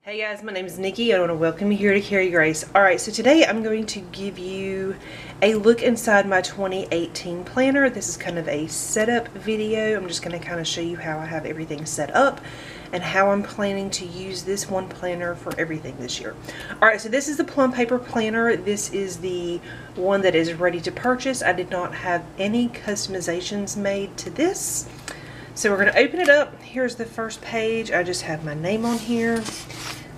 Hey guys, my name is Nikki. I want to welcome you here to Carry Grace. Alright, so today I'm going to give you a look inside my 2018 planner. This is kind of a setup video. I'm just going to kind of show you how I have everything set up and how I'm planning to use this one planner for everything this year. Alright, so this is the Plum Paper Planner. This is the one that is ready to purchase. I did not have any customizations made to this. So we're going to open it up. Here's the first page. I just have my name on here.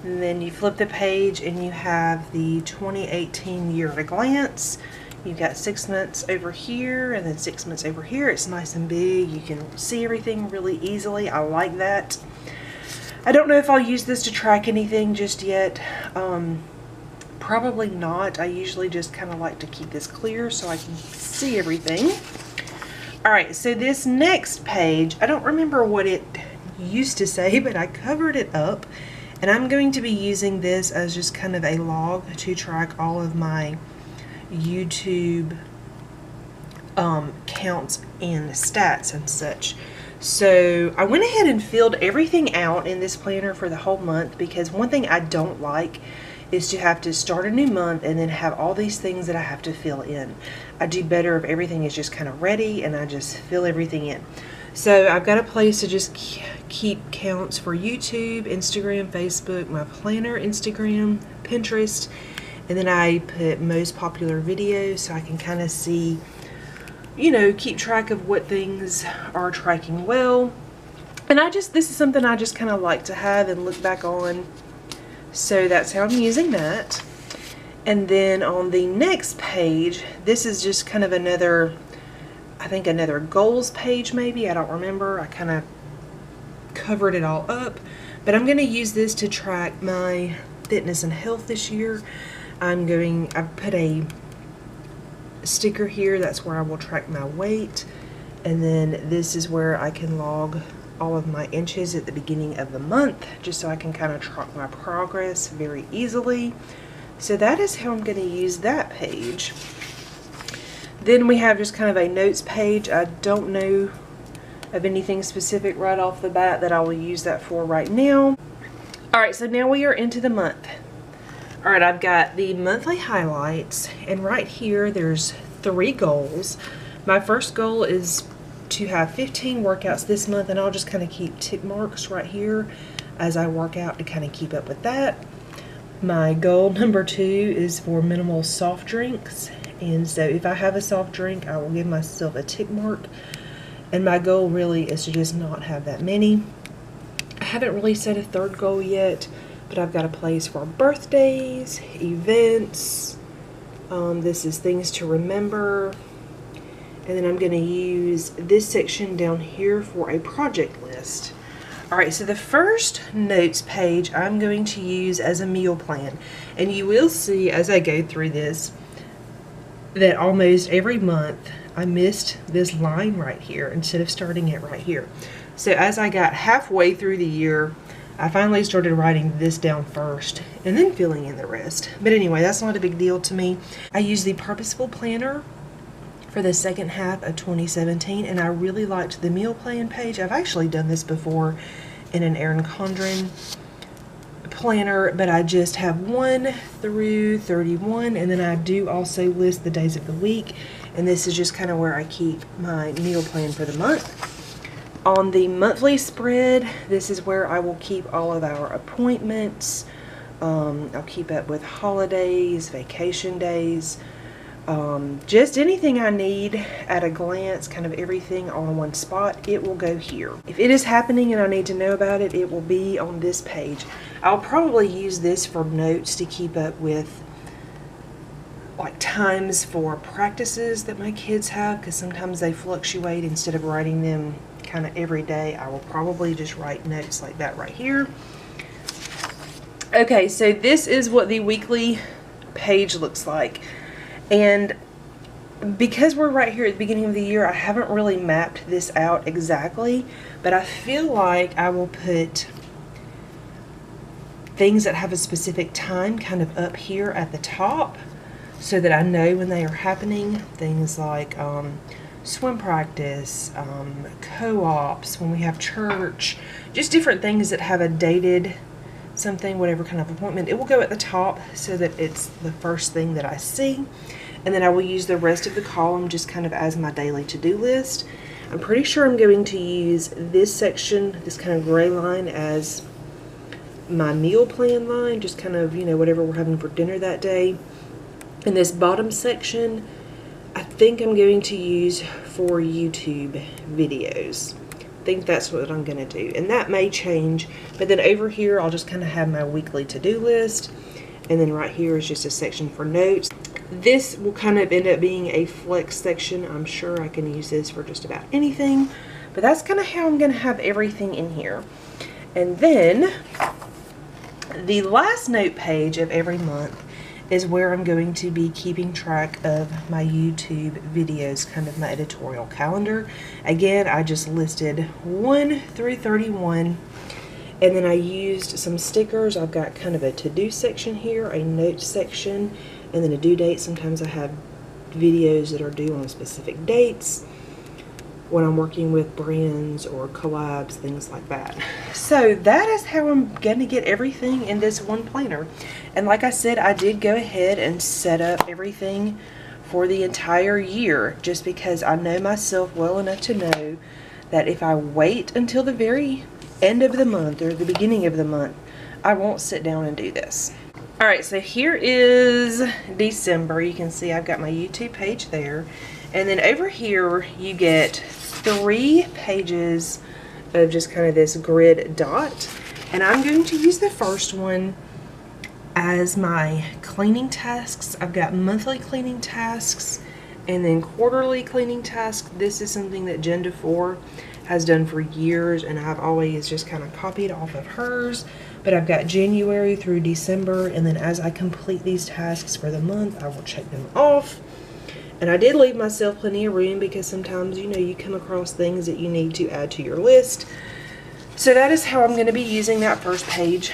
And then you flip the page and you have the 2018 year at a glance. You've got 6 months over here and then 6 months over here. It's nice and big. You can see everything really easily. I like that. I don't know if I'll use this to track anything just yet. Probably not. I usually just kind of like to keep this clear so I can see everything. Alright, so this next page, I don't remember what it used to say, but I covered it up. And I'm going to be using this as just kind of a log to track all of my YouTube counts and stats and such. So I went ahead and filled everything out in this planner for the whole month, because one thing I don't like is to have to start a new month and then have all these things that I have to fill in. I do better if everything is just kind of ready and I just fill everything in. So I've got a place to just keep counts for YouTube, Instagram, Facebook, my planner, Instagram, Pinterest, and then I put most popular videos so I can kind of see, you know, keep track of what things are tracking well. And this is something I just kind of like to have and look back on. So that's how I'm using that. And then on the next page, this is just kind of another, I think another goals page maybe, I don't remember. I kind of covered it all up, but I'm going to use this to track my fitness and health this year. I've put a sticker here, that's where I will track my weight, and then this is where I can log all of my inches at the beginning of the month, just so I can kind of track my progress very easily. So that is how I'm going to use that page. Then we have just kind of a notes page. I don't know of anything specific right off the bat that I will use that for right now. Alright, so now we are into the month. Alright, I've got the monthly highlights, and right here there's 3 goals. My first goal is to have 15 workouts this month, and I'll just kind of keep tick marks right here as I work out to kind of keep up with that. My goal number 2 is for minimal soft drinks. And so if I have a soft drink, I will give myself a tick mark. And my goal really is to just not have that many. I haven't really set a third goal yet, but I've got a place for birthdays, events. This is things to remember. And then I'm going to use this section down here for a project list. Alright, so the first notes page I'm going to use as a meal plan. And you will see as I go through this that almost every month I missed this line right here instead of starting it right here. So as I got halfway through the year, I finally started writing this down first and then filling in the rest. But anyway, that's not a big deal to me. I use the Purposeful Planner for the second half of 2017, and I really liked the meal plan page. I've actually done this before in an Erin Condren planner, but I just have 1 through 31, and then I do also list the days of the week, and this is just kind of where I keep my meal plan for the month. On the monthly spread, this is where I will keep all of our appointments. I'll keep up with holidays, vacation days, just anything I need at a glance, kind of everything all in one spot, it will go here. If it is happening and I need to know about it, it will be on this page. I'll probably use this for notes to keep up with like times for practices that my kids have, because sometimes they fluctuate. Instead of writing them kind of every day, I will probably just write notes like that right here. Okay, so this is what the weekly page looks like. And because we're right here at the beginning of the year, I haven't really mapped this out exactly, but I feel like I will put things that have a specific time kind of up here at the top so that I know when they are happening. Things like swim practice, co-ops, when we have church, just different things that have a dated something, whatever kind of appointment, it will go at the top so that it's the first thing that I see. And then I will use the rest of the column just kind of as my daily to-do list. I'm pretty sure I'm going to use this section, this kind of gray line, as my meal plan line, just kind of, you know, whatever we're having for dinner that day. And this bottom section, I think I'm going to use for YouTube videos. I think that's what I'm going to do. And that may change, but then over here, I'll just kind of have my weekly to-do list. And then right here is just a section for notes. This will kind of end up being a flex section. I'm sure I can use this for just about anything, but that's kind of how I'm going to have everything in here. And then the last note page of every month is where I'm going to be keeping track of my YouTube videos, kind of my editorial calendar. Again, I just listed 1 through 31, and then I used some stickers. I've got kind of a to-do section here, a note section, and then a due date. Sometimes I have videos that are due on specific dates when I'm working with brands or collabs, things like that. So that is how I'm gonna get everything in this one planner. And like I said, I did go ahead and set up everything for the entire year, just because I know myself well enough to know that if I wait until the very end of the month or the beginning of the month, I won't sit down and do this. All right, so here is December. You can see I've got my YouTube page there. And then over here, you get 3 pages of just kind of this grid dot. And I'm going to use the first one as my cleaning tasks. I've got monthly cleaning tasks and then quarterly cleaning tasks. This is something that Jen DeFore has done for years, and I've always just kind of copied off of hers. But I've got January through December, and then as I complete these tasks for the month, I will check them off. And I did leave myself plenty of room because sometimes, you know, you come across things that you need to add to your list. So that is how I'm going to be using that first page.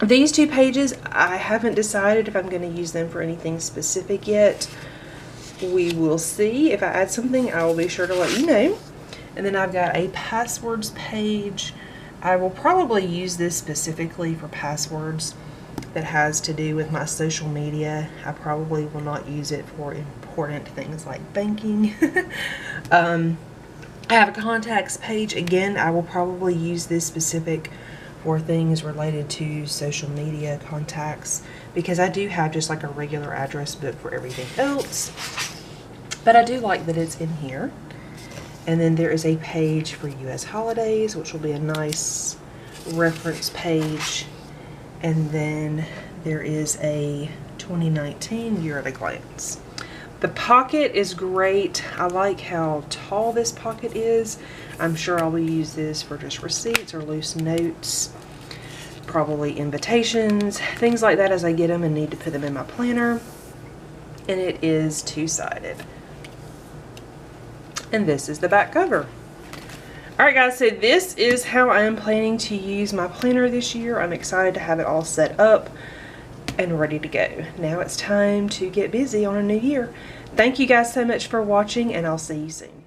These 2 pages, I haven't decided if I'm going to use them for anything specific yet. We will see. If I add something, I will be sure to let you know. And then I've got a passwords page. I will probably use this specifically for passwords that has to do with my social media. I probably will not use it for important things like banking. I have a contacts page. Again, I will probably use this specific for things related to social media contacts, because I do have just like a regular address book for everything else. But I do like that it's in here. And then there is a page for US holidays, which will be a nice reference page. And then there is a 2019 year at a glance. The pocket is great. I like how tall this pocket is. I'm sure I will use this for just receipts or loose notes, probably invitations, things like that as I get them and need to put them in my planner. And it is 2-sided. And this is the back cover. Alright guys, so this is how I am planning to use my planner this year. I'm excited to have it all set up and ready to go. Now it's time to get busy on a new year. Thank you guys so much for watching, and I'll see you soon.